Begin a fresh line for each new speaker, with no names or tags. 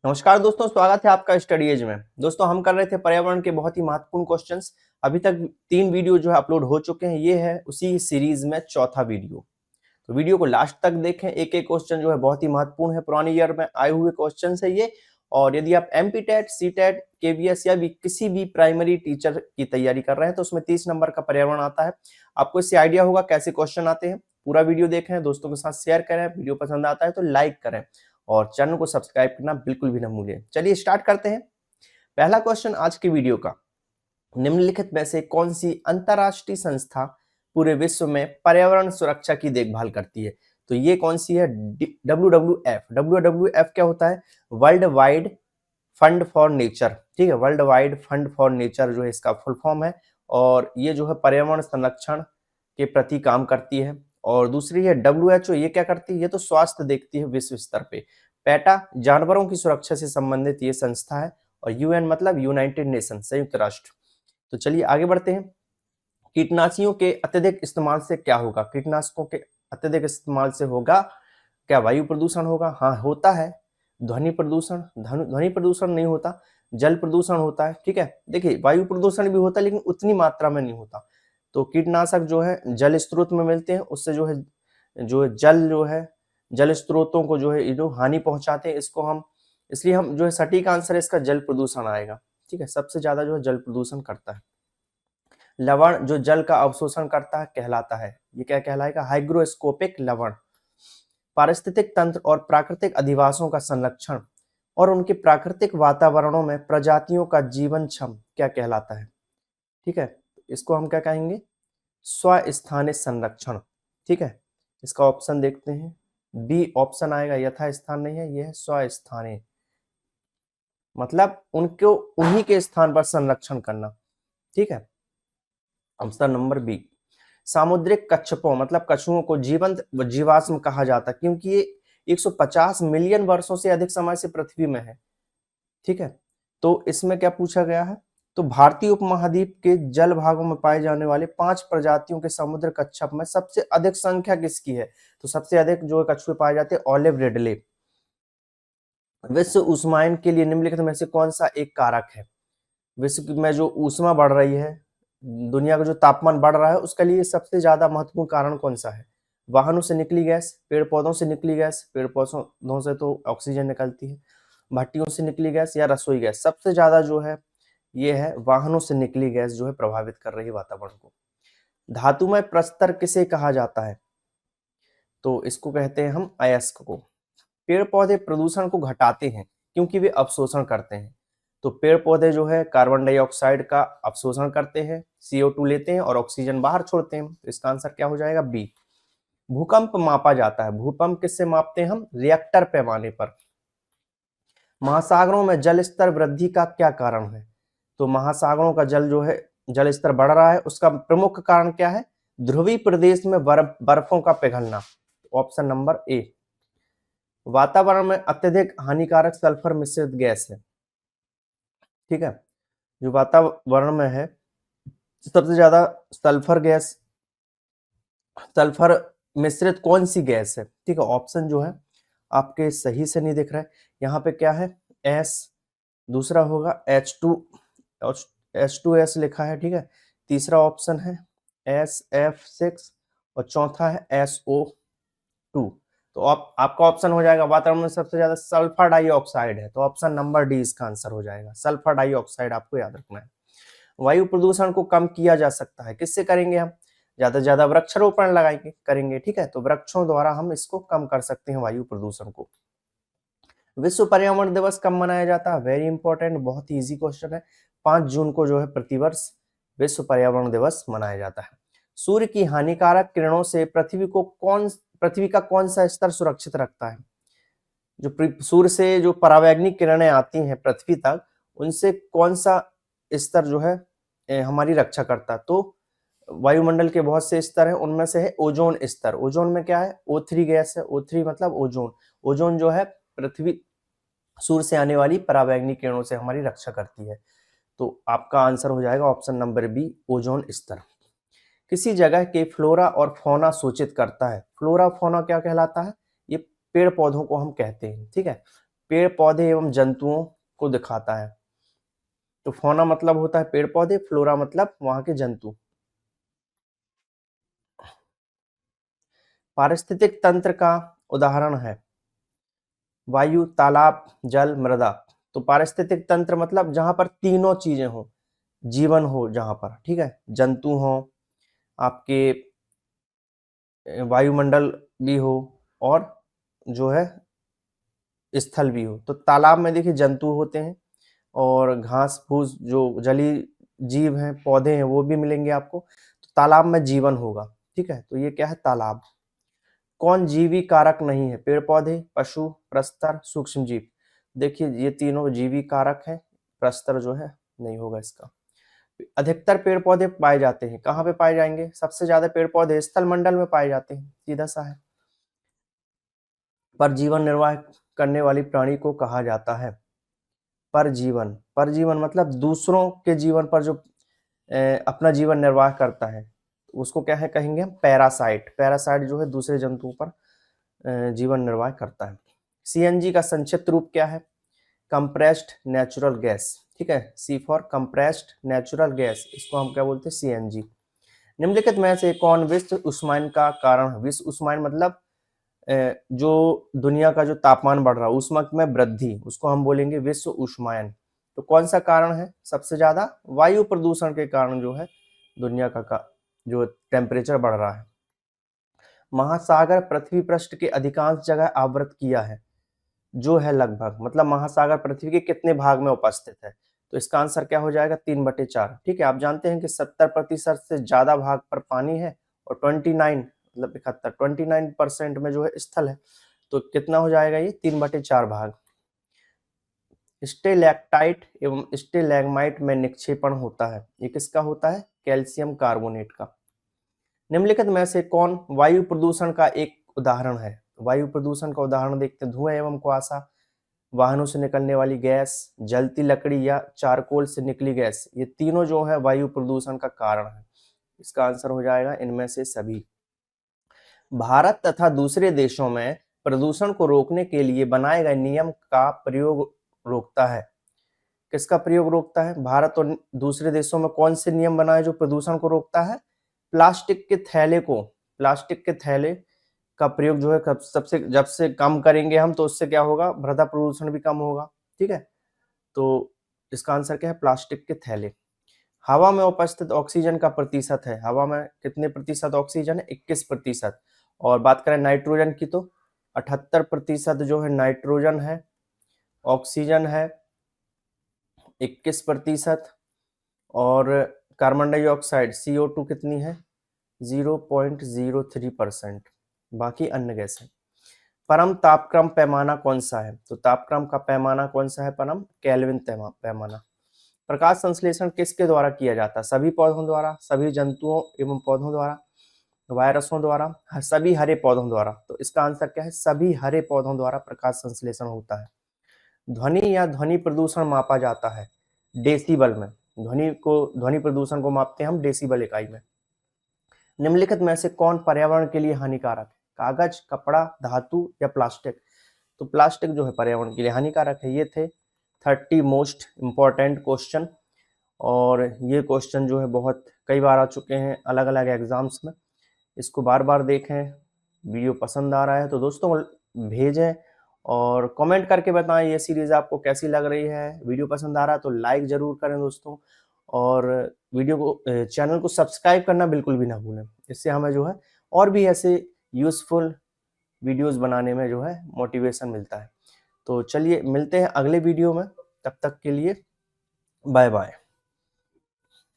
नमस्कार दोस्तों, स्वागत है आपका स्टडी एज में। दोस्तों हम कर रहे थे पर्यावरण के बहुत ही महत्वपूर्ण क्वेश्चंस। अभी तक 3 वीडियो जो है अपलोड हो चुके हैं। ये है उसी सीरीज में चौथा वीडियो। तो वीडियो को लास्ट तक देखें। एक एक क्वेश्चन जो है बहुत ही महत्वपूर्ण है, पुराने ईयर में आए हुए क्वेश्चन है ये। और यदि आप MP TET, C TET, KVS या भी किसी भी प्राइमरी टीचर की तैयारी कर रहे हैं तो उसमें 30 नंबर का पर्यावरण आता है। आपको इससे आइडिया होगा कैसे क्वेश्चन आते हैं। पूरा वीडियो देखें, दोस्तों के साथ शेयर करें, वीडियो पसंद आता है तो लाइक करें और चैनल को सब्सक्राइब करना बिल्कुल भी न भूलें। चलिए स्टार्ट करते हैं। पहला क्वेश्चन आज की वीडियो का, निम्नलिखित में से कौन सी अंतरराष्ट्रीय संस्था पूरे विश्व में पर्यावरण सुरक्षा की देखभाल करती है? तो ये कौन सी है? WWF। WWF क्या होता है? World wide fund for nature. ठीक है, world wide fund for nature जो है इसका फुल फॉर्म है। और ये जो है पर्यावरण संरक्षण के प्रति काम करती है। और दूसरी है WHO। ये क्या करती है? ये तो स्वास्थ्य देखती है विश्व स्तर पे। पैटा जानवरों की सुरक्षा से संबंधित ये संस्था है। और UN मतलब यूनाइटेड नेशन, संयुक्त राष्ट्र। तो चलिए आगे बढ़ते हैं। कीटनाशियों के अत्यधिक इस्तेमाल से क्या होगा? कीटनाशकों के अत्यधिक इस्तेमाल से होगा क्या? वायु प्रदूषण होगा। हाँ होता है। ध्वनि प्रदूषण, ध्वनि प्रदूषण नहीं होता, जल प्रदूषण होता है। ठीक है, देखिए वायु प्रदूषण भी होता है लेकिन उतनी मात्रा में नहीं होता। तो कीटनाशक जो है जल स्रोत में मिलते हैं, उससे जो है जल स्रोतों को जो है ये जो हानि पहुंचाते हैं, इसको हम इसलिए हम जो है सटीक आंसर है इसका जल प्रदूषण आएगा। ठीक है, सबसे ज्यादा जो है जल प्रदूषण करता है। लवण जो जल का अवशोषण करता है कहलाता है। ये क्या कहलाएगा? हाइग्रोस्कोपिक लवण। पारिस्थितिक तंत्र और प्राकृतिक अधिवासों का संरक्षण और उनके प्राकृतिक वातावरणों में प्रजातियों का जीवन क्षम क्या कहलाता है? ठीक है, इसको हम क्या कहेंगे? स्वस्थानिक संरक्षण। ठीक है, इसका ऑप्शन देखते हैं, बी ऑप्शन आएगा। यथा स्थान नहीं है, यह है स्वस्थानिक, मतलब उनको उन्हीं के स्थान पर संरक्षण करना। ठीक है, ऑप्शन नंबर बी। सामुद्रिक कच्छपों मतलब कछुओं को जीवंत जीवाश्म कहा जाता है क्योंकि ये 150 मिलियन वर्षों से अधिक समय से पृथ्वी में है। ठीक है, तो इसमें क्या पूछा गया है? तो भारतीय उपमहाद्वीप के जल भागों में पाए जाने वाले 5 प्रजातियों के समुद्र कच्छप में सबसे अधिक संख्या किसकी है? तो सबसे अधिक जो कछुए पाए जाते हैं ओलिव रिडले। विश्व ऊष्मायन के लिए निम्नलिखित में से कौन सा एक कारक है? विश्व में जो ऊष्मा बढ़ रही है, दुनिया का जो तापमान बढ़ रहा है, उसके लिए सबसे ज्यादा महत्वपूर्ण कारण कौन सा है? वाहनों से निकली गैस, पेड़ पौधों से निकली गैस, पेड़ पौधों से तो ऑक्सीजन निकलती है, भट्टियों से निकली गैस या रसोई गैस? सबसे ज्यादा जो है ये है वाहनों से निकली गैस जो है प्रभावित कर रही है वातावरण को। धातुमय प्रस्तर किसे कहा जाता है? तो इसको कहते हैं हम अयस्क को। पेड़ पौधे प्रदूषण को घटाते हैं क्योंकि वे अवशोषण करते हैं। तो पेड़ पौधे जो है कार्बन डाइऑक्साइड का अवशोषण करते हैं, CO2 लेते हैं और ऑक्सीजन बाहर छोड़ते हैं। तो इसका आंसर क्या हो जाएगा? बी। भूकंप मापा जाता है। भूकंप किससे मापते हैं हम? रिएक्टर पैमाने पर। महासागरों में जल स्तर वृद्धि का क्या कारण है? तो महासागरों का जल जो है जल स्तर बढ़ रहा है, उसका प्रमुख कारण क्या है? ध्रुवीय प्रदेश में बर्फों का पिघलना। Option number A. वातावरण में अत्यधिक हानिकारक सल्फर मिश्रित गैस है। ठीक है, जो वातावरण में है सबसे ज्यादा सल्फर मिश्रित कौन सी गैस है? ठीक है, ऑप्शन जो है आपके सही से नहीं दिख रहा है। यहाँ पे क्या है? एस, दूसरा होगा H2S लिखा है। ठीक है, तीसरा ऑप्शन है SF6 और चौथा है SO2। तो आपका ऑप्शन हो जाएगा वातावरण में सबसे ज्यादा सल्फर डाइऑक्साइड है, तो ऑप्शन नंबर डी इसका आंसर हो जाएगा। सल्फर डाइऑक्साइड आपको याद रखना है। वायु प्रदूषण को कम किया जा सकता है, किससे करेंगे हम? ज्यादा से ज्यादा वृक्षारोपण करेंगे। ठीक है, तो वृक्षों द्वारा हम इसको कम कर सकते हैं वायु प्रदूषण को। विश्व पर्यावरण दिवस कब मनाया जाता है? वेरी इंपॉर्टेंट, बहुत ही इजी क्वेश्चन है। 5 जून को जो है प्रतिवर्ष विश्व पर्यावरण दिवस मनाया जाता है। सूर्य की हानिकारक किरणों से पृथ्वी का कौन सा स्तर सुरक्षित रखता है? जो सूर्य से जो परावैंगनिक किरणें आती हैं पृथ्वी तक, उनसे कौन सा स्तर जो है हमारी रक्षा करता है? तो वायुमंडल के बहुत से स्तर हैं, उनमें से है ओजोन स्तर। ओजोन में क्या है? O3 गैस है। O3 मतलब ओजोन। ओजोन जो है पृथ्वी सूर्य से आने वाली परावैंगनिक किरणों से हमारी रक्षा करती है। तो आपका आंसर हो जाएगा ऑप्शन नंबर बी, ओजोन स्तर। किसी जगह के फ्लोरा और फौना सूचित करता है। फ्लोरा फौना क्या कहलाता है? ये पेड़ पौधों को हम कहते हैं। ठीक है, पेड़ पौधे एवं जंतुओं को दिखाता है। तो फौना मतलब होता है पेड़ पौधे, फ्लोरा मतलब वहां के जंतु। पारिस्थितिक तंत्र का उदाहरण है वायु, तालाब, जल, मृदा। तो पारिस्थितिक तंत्र मतलब जहां पर तीनों चीजें हो, जीवन हो जहां पर, ठीक है, जंतु हो, आपके वायुमंडल भी हो, और जो है स्थल भी हो। तो तालाब में देखिए जंतु होते हैं, और घास फूस जो जलीय जीव हैं, पौधे हैं, वो भी मिलेंगे आपको। तो तालाब में जीवन होगा, ठीक है। तो ये क्या है, तालाब। कौन जीवी कारक नहीं है, पेड़ पौधे, पशु, प्रस्तर, सूक्ष्म जीव। देखिए ये तीनों जीवी कारक हैं, प्रस्तर जो है नहीं होगा इसका। अधिकतर पेड़ पौधे पाए जाते हैं, कहाँ पे पाए जाएंगे, सबसे ज्यादा पेड़ पौधे स्थल मंडल में पाए जाते हैं, सीधा सा है। पर जीवन निर्वाह करने वाली प्राणी को कहा जाता है परजीवन। परजीवन मतलब दूसरों के जीवन पर जो अपना जीवन निर्वाह करता है, उसको क्या है कहेंगे हम, पैरासाइट। पैरासाइट जो है दूसरे जंतुओं पर जीवन निर्वाह करता है। सीएनजी का संक्षिप्त रूप क्या है, कंप्रेस्ड नेचुरल गैस, ठीक है, सी फॉर कंप्रेस्ड नेचुरल गैस, इसको हम क्या बोलते हैं, सीएनजी। निम्नलिखित में से कौन विश्व उष्मायन का कारण है। विश्व उष्मायन मतलब जो दुनिया का जो तापमान बढ़ रहा है, ऊष्मक में वृद्धि, उसको हम बोलेंगे विश्व उष्मायन। तो कौन सा कारण है सबसे ज्यादा, वायु प्रदूषण के कारण जो है दुनिया का जो टेम्परेचर बढ़ रहा है। महासागर पृथ्वी पृष्ठ के अधिकांश जगह आवृत किया है, जो है लगभग, मतलब महासागर पृथ्वी के कितने भाग में उपस्थित है। तो इसका आंसर क्या हो जाएगा, 3/4, ठीक है। आप जानते हैं कि 70% से ज्यादा भाग पर पानी है, और 29 मतलब 29% में जो है स्थल है। तो कितना हो जाएगा ये, 3/4 भाग। स्टेलैक्टाइट एवं स्टेलैग्माइट में निक्षेपण होता है, ये किसका होता है, कैल्शियम कार्बोनेट का। निम्नलिखित में से कौन वायु प्रदूषण का एक उदाहरण है। वायु प्रदूषण का उदाहरण देखते हैं, धुएं एवं कुआसा, वाहनों से निकलने वाली गैस, जलती लकड़ी या चारकोल से निकली गैस, ये तीनों जो है वायु प्रदूषण का कारण है। इसका आंसर हो जाएगा इनमें से सभी। भारत तथा दूसरे देशों में प्रदूषण को रोकने के लिए बनाए गए नियम का प्रयोग रोकता है, किसका प्रयोग रोकता है, भारत और दूसरे देशों में कौन से नियम बनाए जो प्रदूषण को रोकता है, प्लास्टिक के थैले को, प्लास्टिक के थैले का प्रयोग जो है सबसे जब से कम करेंगे हम, तो उससे क्या होगा, मृदा प्रदूषण भी कम होगा, ठीक है। तो इसका आंसर क्या है, प्लास्टिक के थैले। हवा में उपस्थित ऑक्सीजन का प्रतिशत है, हवा में कितने प्रतिशत ऑक्सीजन है, 21%। और बात करें नाइट्रोजन की तो 78% जो है नाइट्रोजन है, ऑक्सीजन है 21%, और कार्बन डाइऑक्साइड CO2 कितनी है, 0.03%, बाकी अन्य गैस है। परम तापक्रम पैमाना कौन सा है, तो तापक्रम का पैमाना कौन सा है, परम केल्विन पैमाना। प्रकाश संश्लेषण किसके द्वारा किया जाता है, सभी पौधों द्वारा, सभी जंतुओं एवं पौधों द्वारा, वायरसों द्वारा, सभी हरे पौधों द्वारा। तो इसका आंसर क्या है, सभी हरे पौधों द्वारा प्रकाश संश्लेषण होता है। ध्वनि या ध्वनि प्रदूषण मापा जाता है डेसिबल में, ध्वनि प्रदूषण को मापते हैं हम डेसिबल इकाई में। निम्नलिखित में से कौन पर्यावरण के लिए हानिकारक है, कागज, कपड़ा, धातु या प्लास्टिक। तो प्लास्टिक जो है पर्यावरण के लिए हानिकारक है। ये थे 30 मोस्ट इम्पॉर्टेंट क्वेश्चन, और ये क्वेश्चन जो है बहुत कई बार आ चुके हैं अलग अलग एग्जाम्स में। इसको बार बार देखें। वीडियो पसंद आ रहा है तो दोस्तों भेजें, और कमेंट करके बताएं ये सीरीज आपको कैसी लग रही है। वीडियो पसंद आ रहा है तो लाइक जरूर करें दोस्तों, और वीडियो को चैनल को सब्सक्राइब करना बिल्कुल भी ना भूलें। इससे हमें जो है और भी ऐसे यूजफुल वीडियोस बनाने में जो है मोटिवेशन मिलता है। तो चलिए मिलते हैं अगले वीडियो में, तब तक के लिए बाय बाय।